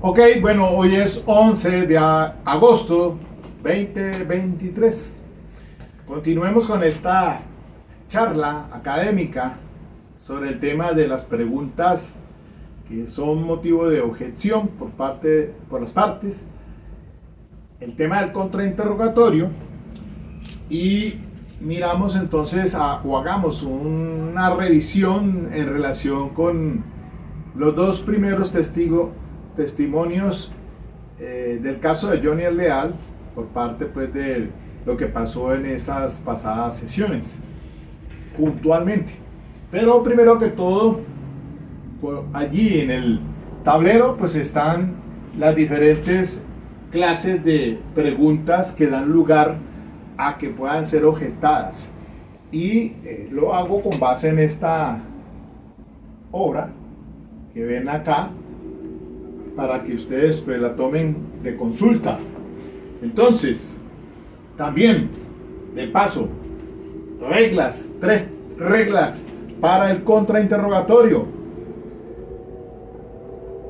Ok, bueno, hoy es 11 de agosto 2023. Continuemos con esta charla académica sobre el tema de las preguntas que son motivo de objeción por las partes, el tema del contrainterrogatorio, y miramos entonces o hagamos una revisión en relación con los dos primeros testimonios del caso de Johnny Leal, por parte pues de lo que pasó en esas pasadas sesiones puntualmente. Pero primero que todo, allí en el tablero pues están las diferentes clases de preguntas que dan lugar a que puedan ser objetadas, y lo hago con base en esta obra que ven acá para que ustedes pues la tomen de consulta. Entonces, también de paso, tres reglas para el contrainterrogatorio.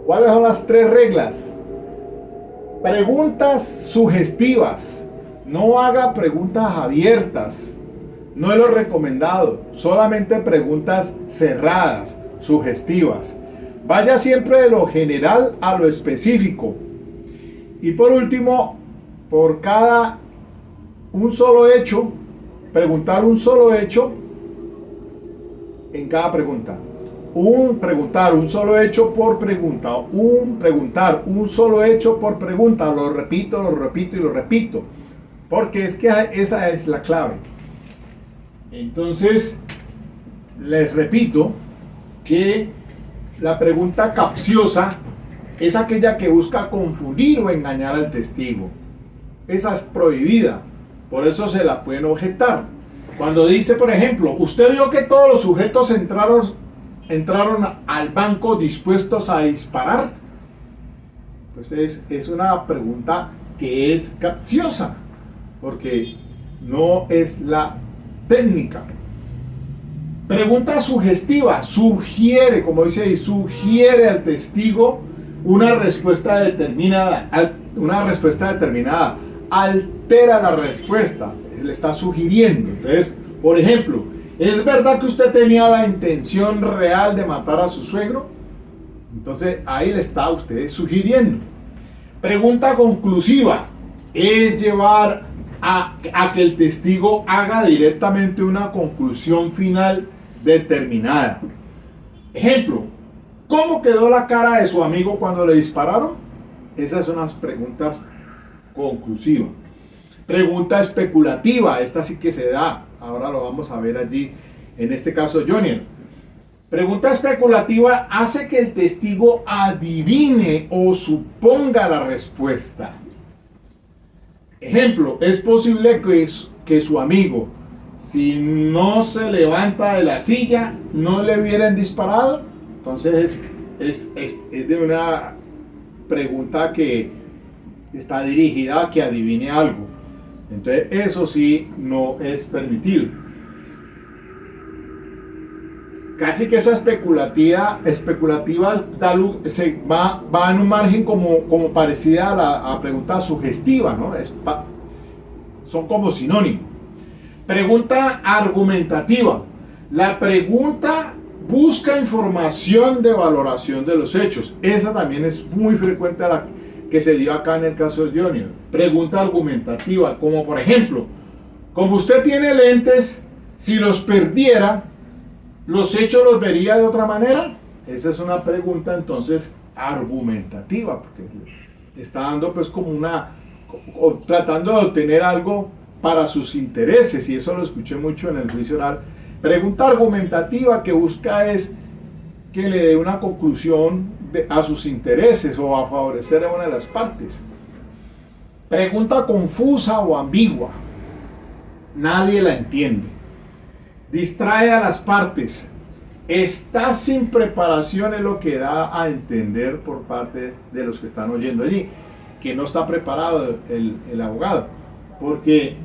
¿Cuáles son las tres reglas? Preguntas sugestivas. No haga preguntas abiertas. No es lo recomendado. Solamente preguntas cerradas, sugestivas. Vaya siempre de lo general a lo específico. Y por último, por cada un solo hecho, preguntar un solo hecho en cada pregunta. Preguntar un solo hecho por pregunta. Preguntar un solo hecho por pregunta. Lo repito y lo repito. Porque es que esa es la clave. Entonces, les repito que la pregunta capciosa es aquella que busca confundir o engañar al testigo. Esa es prohibida. Por eso se la pueden objetar. Cuando dice, por ejemplo, usted vio que todos los sujetos entraron al banco dispuestos a disparar. Pues es una pregunta que es capciosa, porque no es la técnica. Pregunta sugestiva, sugiere, como dice ahí, sugiere al testigo una respuesta determinada, altera la respuesta, le está sugiriendo. Entonces, por ejemplo, ¿es verdad que usted tenía la intención real de matar a su suegro? Entonces, ahí le está usted sugiriendo. Pregunta conclusiva, es llevar a que el testigo haga directamente una conclusión final determinada. Ejemplo, ¿cómo quedó la cara de su amigo cuando le dispararon? Esas son las preguntas conclusivas. Pregunta especulativa, esta sí que se da, ahora lo vamos a ver allí, en este caso Johnny. Pregunta especulativa hace que el testigo adivine o suponga la respuesta. Ejemplo, es posible que su amigo, si no se levanta de la silla, no le hubieran disparado. Entonces es de una pregunta que está dirigida a que adivine algo. Entonces eso sí no es permitido. Casi que esa especulativa va en un margen como parecida a la pregunta sugestiva, ¿no? Son como sinónimos. Pregunta argumentativa. La pregunta busca información de valoración de los hechos. Esa también es muy frecuente, la que se dio acá en el caso de Johnny. Pregunta argumentativa, como por ejemplo, como usted tiene lentes, si los perdiera, ¿los hechos los vería de otra manera? Esa es una pregunta entonces argumentativa, porque está dando pues como tratando de obtener algo para sus intereses, y eso lo escuché mucho en el juicio oral. Pregunta argumentativa que busca es que le dé una conclusión a sus intereses o a favorecer a una de las partes. Pregunta confusa o ambigua, nadie la entiende. Distrae a las partes, está sin preparación, es lo que da a entender por parte de los que están oyendo allí, que no está preparado el abogado. Porque,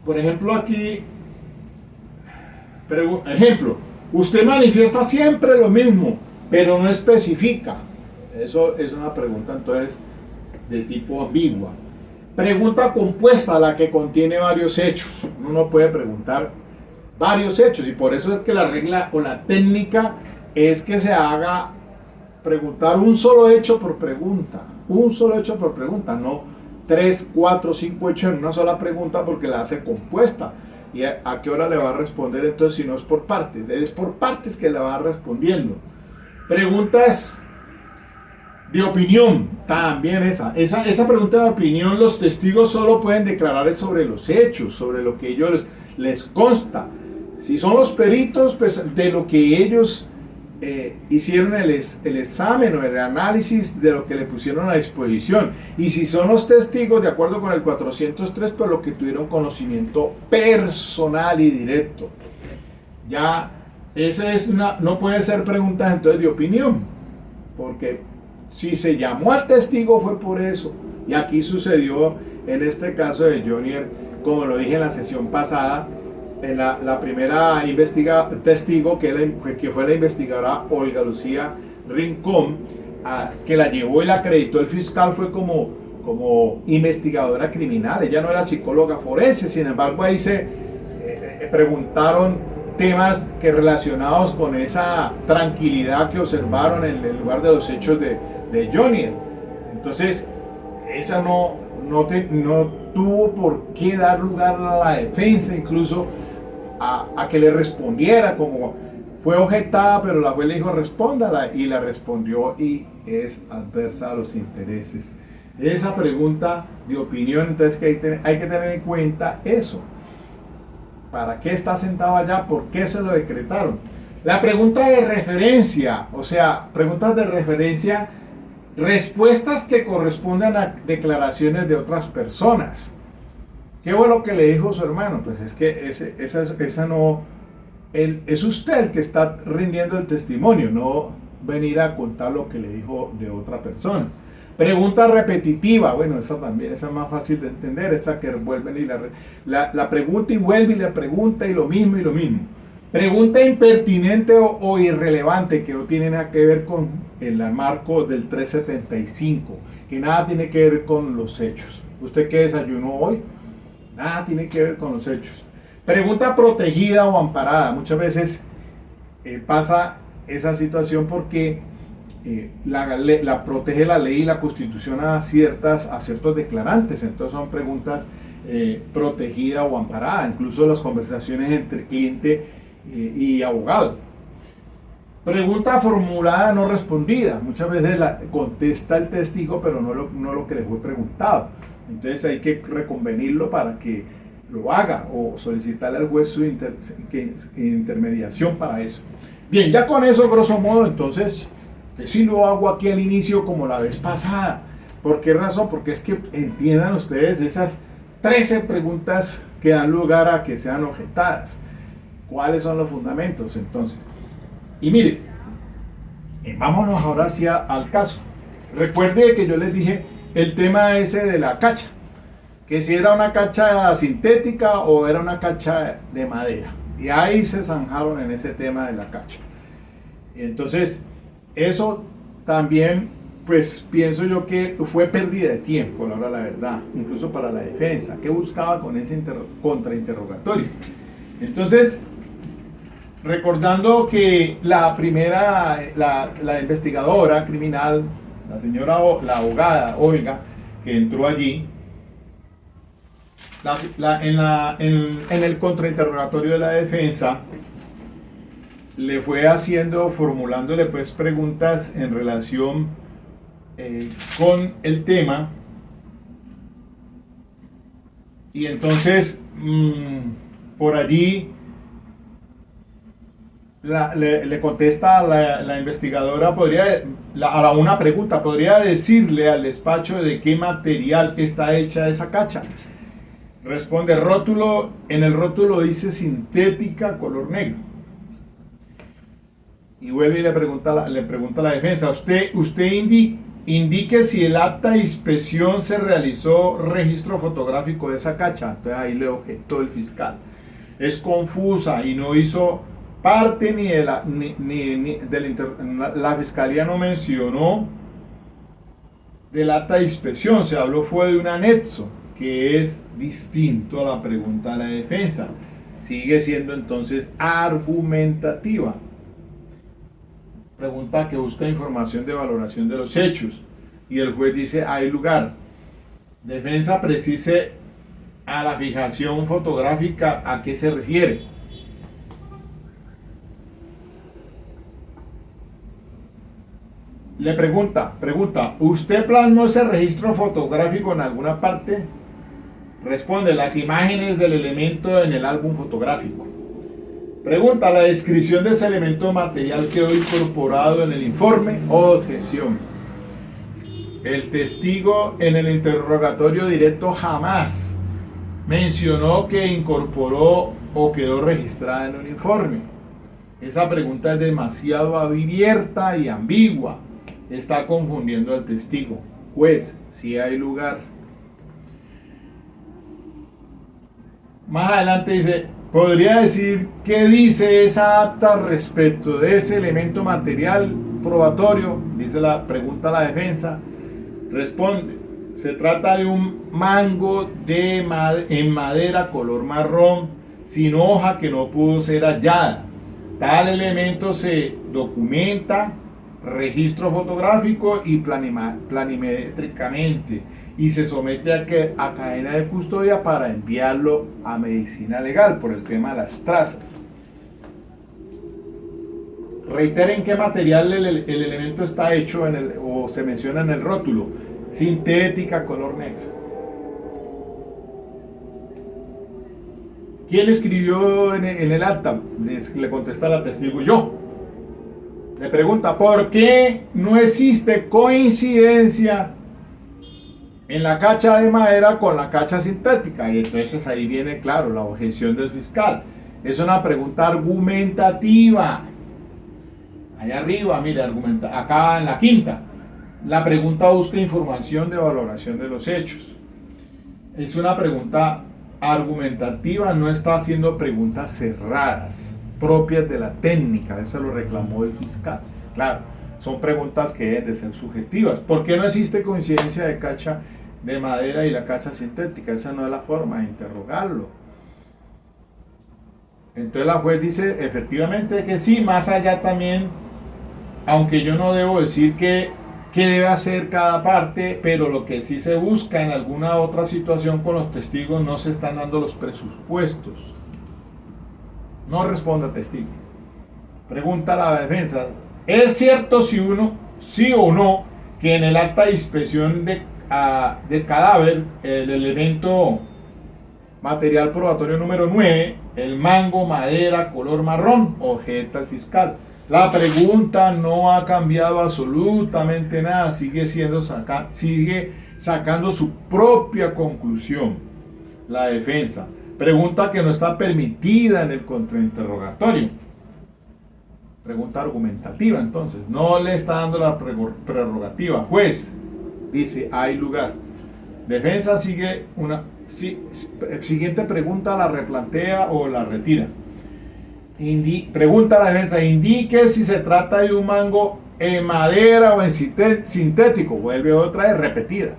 por ejemplo, aquí, ejemplo, usted manifiesta siempre lo mismo, pero no especifica. Eso es una pregunta entonces de tipo ambigua. Pregunta compuesta, la que contiene varios hechos. Uno no puede preguntar varios hechos y por eso es que la regla o la técnica es que se haga preguntar un solo hecho por pregunta. Un solo hecho por pregunta, no 3, 4, 5 hechos en una sola pregunta porque la hace compuesta. ¿Y a qué hora le va a responder entonces si no es por partes? Es por partes que le va respondiendo. Preguntas de opinión, también esa pregunta de opinión, los testigos solo pueden declarar sobre los hechos, sobre lo que ellos les consta. Si son los peritos, pues de lo que ellos hicieron el examen o el análisis de lo que le pusieron a disposición. Y si son los testigos, de acuerdo con el 403, pues lo que tuvieron conocimiento personal y directo. Ya, esa es no puede ser preguntas entonces de opinión, porque si se llamó al testigo fue por eso. Y aquí sucedió en este caso de Jonier, como lo dije en la sesión pasada, en la primera testigo que fue la investigadora Olga Lucía Rincón, que la llevó y la acreditó el fiscal, fue como investigadora criminal. Ella no era psicóloga forense, sin embargo ahí se preguntaron temas que relacionados con esa tranquilidad que observaron en el lugar de los hechos de Jonier. Entonces esa no tuvo por qué dar lugar a la defensa, incluso a que le respondiera, como fue objetada, pero la juez le dijo respóndala y la respondió y es adversa a los intereses. Esa pregunta de opinión, entonces que hay que tener en cuenta eso. ¿Para qué está sentado allá? ¿Por qué se lo decretaron? La pregunta de referencia, o sea, preguntas de referencia, respuestas que corresponden a declaraciones de otras personas. ¿Qué fue lo que le dijo su hermano? Pues es que esa no, es usted el que está rindiendo el testimonio, no venir a contar lo que le dijo de otra persona. Pregunta repetitiva, bueno, esa también, esa es más fácil de entender, esa que vuelven y la pregunta y vuelve y le pregunta y lo mismo y lo mismo. Pregunta impertinente o irrelevante que no tiene nada que ver con el marco del 375, que nada tiene que ver con los hechos. ¿Usted qué desayunó hoy? Nada tiene que ver con los hechos. Pregunta protegida o amparada. Muchas veces pasa esa situación porque la protege la ley y la Constitución a ciertos declarantes. Entonces son preguntas protegida o amparada. Incluso las conversaciones entre cliente y abogado. Pregunta formulada no respondida. Muchas veces la contesta el testigo, pero no lo que le fue preguntado. Entonces hay que reconvenirlo para que lo haga o solicitarle al juez su intermediación para eso. Bien, ya con eso, grosso modo, entonces, que sí lo hago aquí al inicio como la vez pasada. ¿Por qué razón? Porque es que entiendan ustedes esas 13 preguntas que dan lugar a que sean objetadas. ¿Cuáles son los fundamentos entonces? Y miren, vámonos ahora hacia al caso. Recuerde que yo les dije el tema ese de la cacha, que si era una cacha sintética o era una cacha de madera. Y ahí se zanjaron en ese tema de la cacha. Y entonces, eso también, pues pienso yo que fue pérdida de tiempo, la verdad, incluso para la defensa. ¿Qué buscaba con ese contrainterrogatorio? Entonces, recordando que la investigadora criminal, la abogada Olga, que entró allí, en el contrainterrogatorio de la defensa, le fue formulándole pues preguntas en relación con el tema, y entonces por allí le contesta la investigadora, a una pregunta, ¿podría decirle al despacho de qué material está hecha esa cacha? Responde, en el rótulo dice sintética color negro. Y vuelve y le pregunta a la defensa, usted indique si el acta de inspección se realizó registro fotográfico de esa cacha. Entonces ahí le objetó el fiscal. Es confusa y no hizo parte la fiscalía no mencionó del acta de inspección, se habló fue de un anexo, que es distinto a la pregunta de la defensa. Sigue siendo entonces argumentativa. Pregunta que busca información de valoración de los hechos. Y el juez dice, hay lugar. Defensa precise a la fijación fotográfica, ¿a qué se refiere? Le pregunta, ¿usted plasmó ese registro fotográfico en alguna parte? Responde, las imágenes del elemento en el álbum fotográfico. Pregunta, ¿la descripción de ese elemento material quedó incorporado en el informe? Objeción. El testigo en el interrogatorio directo jamás mencionó que incorporó o quedó registrada en un informe. Esa pregunta es demasiado abierta y ambigua. Está confundiendo al testigo. Juez, si hay lugar. Más adelante dice, ¿podría decir qué dice esa acta respecto de ese elemento material probatorio? Dice la pregunta a la defensa. Responde, se trata de un mango en madera color marrón, sin hoja, que no pudo ser hallada. Tal elemento se documenta, registro fotográfico y planimétricamente, y se somete a cadena de custodia para enviarlo a medicina legal por el tema de las trazas. Reiteren qué material el elemento está hecho o se menciona en el rótulo. Sintética, color negro. ¿Quién escribió en el acta? Le contesta la testigo, yo. Le pregunta, ¿por qué no existe coincidencia en la cacha de madera con la cacha sintética? Y entonces ahí viene, claro, la objeción del fiscal. Es una pregunta argumentativa. Allá arriba, mire, argumenta. Acá en la quinta, la pregunta busca información de valoración de los hechos. Es una pregunta argumentativa, no está haciendo preguntas cerradas, propias de la técnica. Eso lo reclamó el fiscal. Claro, son preguntas que deben de ser sugestivas. ¿Por qué no existe coincidencia de cacha de madera y la cacha sintética? Esa no es la forma de interrogarlo. Entonces la juez dice efectivamente que sí, más allá también, aunque yo no debo decir qué debe hacer cada parte, pero lo que sí se busca en alguna otra situación con los testigos, no se están dando los presupuestos. No responda testigo. Pregunta a la defensa, ¿es cierto sí o no, que en el acta de inspección del cadáver, el elemento material probatorio número 9, el mango, madera, color marrón? Objeta el fiscal. La pregunta no ha cambiado absolutamente nada, sigue sacando su propia conclusión. La defensa. Pregunta que no está permitida en el contrainterrogatorio. Pregunta argumentativa, entonces. No le está dando la prerrogativa. Juez, dice, hay lugar. Defensa sigue siguiente pregunta, la replantea o la retira. Pregunta a la defensa, indique si se trata de un mango en madera o en sintético. Vuelve otra vez repetida.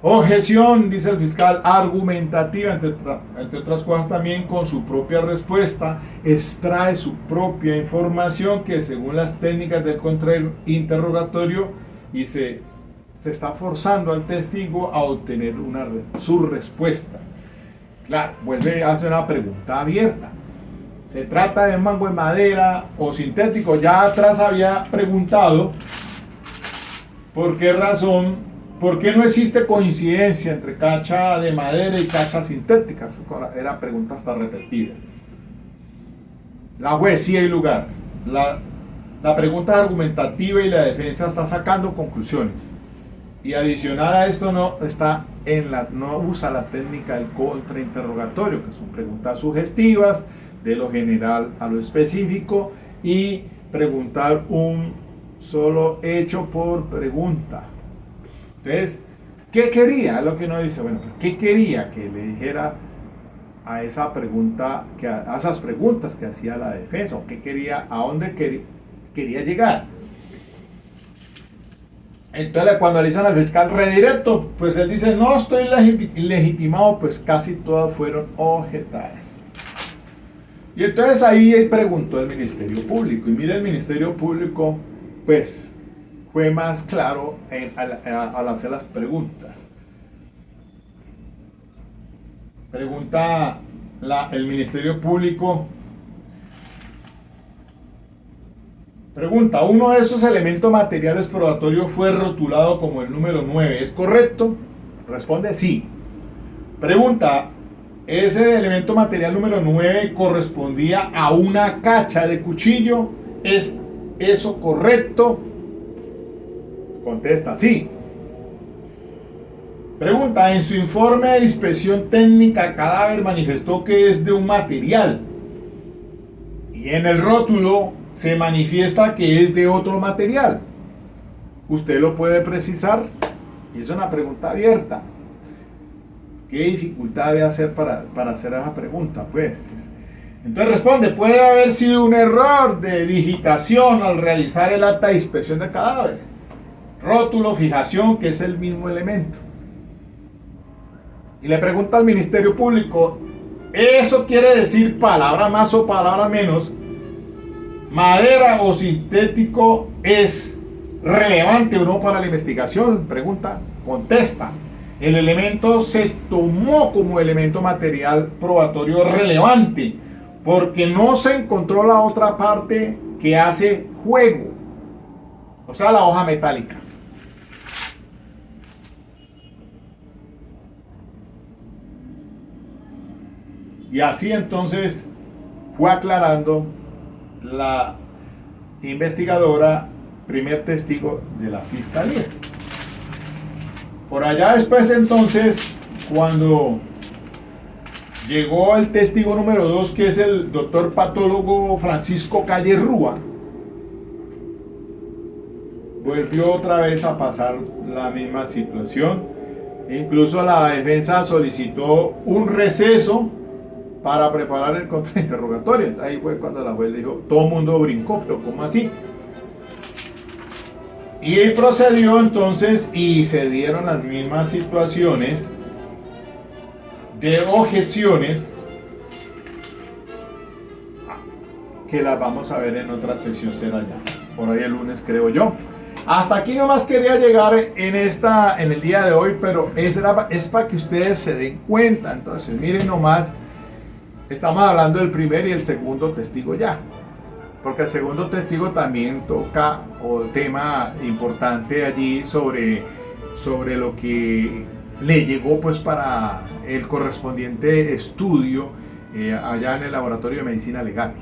Objeción, dice el fiscal, argumentativa, entre otras cosas también con su propia respuesta, extrae su propia información que según las técnicas del contrainterrogatorio y se está forzando al testigo a obtener su respuesta. Claro, vuelve a hacer una pregunta abierta. ¿Se trata de mango en madera o sintético? Ya atrás había preguntado por qué razón, por qué no existe coincidencia entre cacha de madera y cacha sintética. Era pregunta hasta repetida. La juez, sí hay lugar. La pregunta es argumentativa y la defensa está sacando conclusiones. Y adicional a esto no usa la técnica del contrainterrogatorio, que son preguntas sugestivas, de lo general a lo específico, y preguntar un solo hecho por pregunta. Entonces, ¿qué quería? Es lo que uno dice, bueno, ¿qué quería que le dijera a esa pregunta, a esas preguntas que hacía la defensa? ¿O qué quería, a dónde quería llegar? Entonces cuando le dicen al fiscal redirecto, pues él dice, no estoy legitimado, pues casi todas fueron objetadas. Y entonces ahí preguntó el Ministerio Público, y mire, el Ministerio Público, pues, fue más claro al hacer las preguntas. Pregunta el Ministerio Público. Pregunta, ¿uno de esos elementos materiales probatorios fue rotulado como el número 9? ¿Es correcto? Responde sí. Pregunta, ¿ese elemento material número 9 correspondía a una cacha de cuchillo? ¿Es eso correcto? Contesta sí. Pregunta, en su informe de inspección técnica cadáver manifestó que es de un material y en el rótulo se manifiesta que es de otro material. ¿Usted lo puede precisar? Y es una pregunta abierta. ¿Qué dificultad debe hacer para hacer esa pregunta? Pues, entonces responde, puede haber sido un error de digitación al realizar el acta de inspección del cadáver. Rótulo, fijación, que es el mismo elemento. Y le pregunta al Ministerio Público, ¿eso quiere decir palabra más o palabra menos? ¿Madera o sintético es relevante o no para la investigación? Pregunta, contesta. El elemento se tomó como elemento material probatorio relevante porque no se encontró la otra parte que hace juego, o sea, la hoja metálica. Y así entonces fue aclarando la investigadora, primer testigo de la fiscalía. Por allá después entonces, cuando llegó el testigo número 2, que es el doctor patólogo Francisco Calle Rúa, volvió otra vez a pasar la misma situación. Incluso la defensa solicitó un receso para preparar el contrainterrogatorio. Ahí fue cuando la juez dijo, todo el mundo brincó, pero ¿cómo así? Y él procedió entonces y se dieron las mismas situaciones de objeciones que las vamos a ver en otra sesión, será ya por ahí el lunes, creo yo. Hasta aquí nomás quería llegar en el día de hoy, pero es para que ustedes se den cuenta. Entonces miren nomás, estamos hablando del primer y el segundo testigo ya, porque el segundo testigo también toca un tema importante allí sobre lo que le llegó pues para el correspondiente estudio allá en el laboratorio de medicina legal.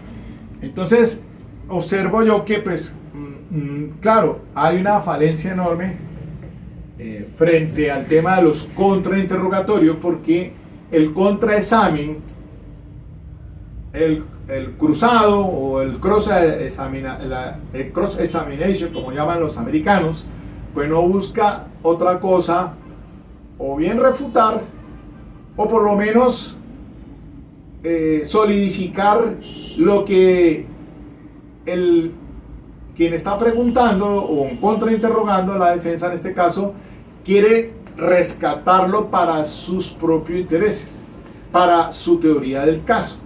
Entonces observo yo que pues claro, hay una falencia enorme frente al tema de los contrainterrogatorios, porque el contraexamen, el cruzado o el cross examination, como llaman los americanos, pues no busca otra cosa, o bien refutar, o por lo menos solidificar lo que quien está preguntando o contrainterrogando, la defensa en este caso, quiere rescatarlo para sus propios intereses, para su teoría del caso.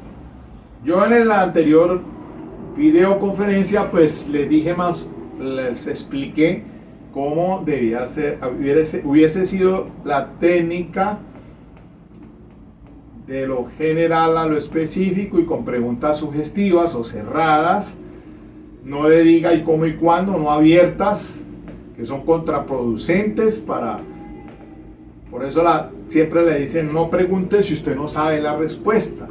Yo en la anterior videoconferencia pues les expliqué cómo debía ser, hubiese sido la técnica de lo general a lo específico y con preguntas sugestivas o cerradas, no de diga y cómo y cuándo, no abiertas, que son contraproducentes por eso siempre le dicen no pregunte si usted no sabe la respuesta.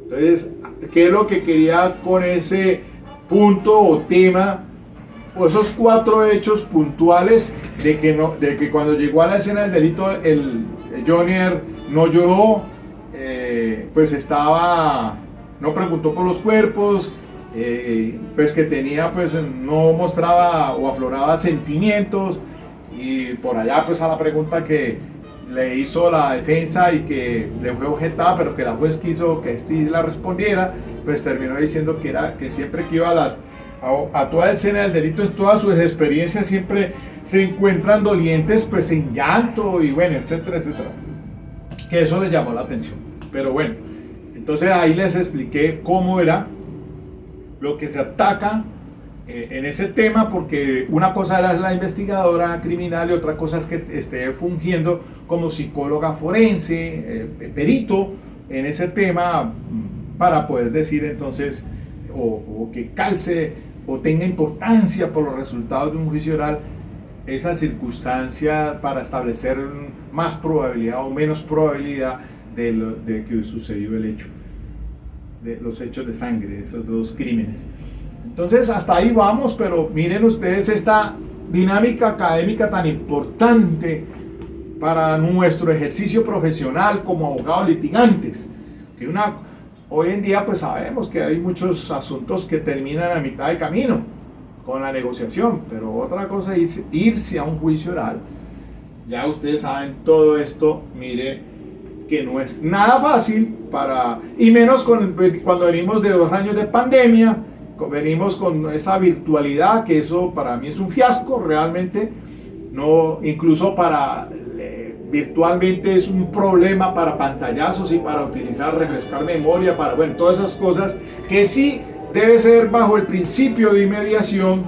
Entonces, ¿qué es lo que quería con ese punto o tema, o esos 4 hechos puntuales de que cuando llegó a la escena del delito el Jonier no lloró, pues no preguntó por los cuerpos, pues que tenía, pues no mostraba o afloraba sentimientos, y por allá pues a la pregunta que le hizo la defensa y que le fue objetada, pero que la juez quiso que sí la respondiera, pues terminó diciendo que siempre que iba a toda escena del delito, en todas sus experiencias siempre se encuentran dolientes pues en llanto y bueno, etcétera, etcétera. Que eso les llamó la atención. Pero bueno, entonces ahí les expliqué cómo era lo que se ataca en ese tema, porque una cosa era la investigadora criminal y otra cosa es que esté fungiendo como psicóloga forense, perito en ese tema, para poder decir entonces o que calce o tenga importancia por los resultados de un juicio oral esa circunstancia para establecer más probabilidad o menos probabilidad de que sucedió el hecho, de los hechos de sangre, esos dos crímenes. Entonces hasta ahí vamos, pero miren ustedes esta dinámica académica tan importante para nuestro ejercicio profesional como abogados litigantes. Que hoy en día pues sabemos que hay muchos asuntos que terminan a mitad de camino con la negociación, pero otra cosa es irse a un juicio oral. Ya ustedes saben todo esto, mire que no es nada fácil y menos cuando venimos de 2 años de pandemia, venimos con esa virtualidad, que eso para mí es un fiasco realmente, no, incluso virtualmente es un problema para pantallazos y para refrescar memoria, bueno, todas esas cosas que sí debe ser bajo el principio de inmediación,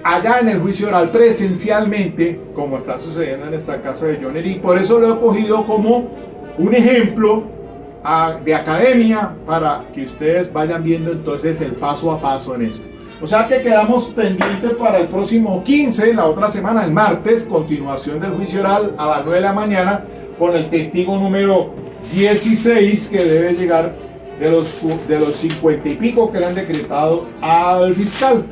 allá en el juicio oral presencialmente, como está sucediendo en este caso de John Eri. Por eso lo he cogido como un ejemplo de academia para que ustedes vayan viendo entonces el paso a paso en esto. O sea que quedamos pendientes para el próximo 15, la otra semana, el martes, continuación del juicio oral a las 9 de la mañana con el testigo número 16 que debe llegar de los 50 y pico que le han decretado al fiscal.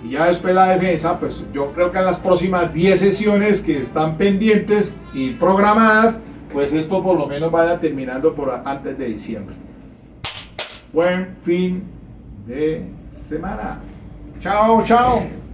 Y ya después la defensa, pues yo creo que en las próximas 10 sesiones que están pendientes y programadas, pues esto por lo menos vaya terminando antes de diciembre. Buen fin de semana. Chao, chao.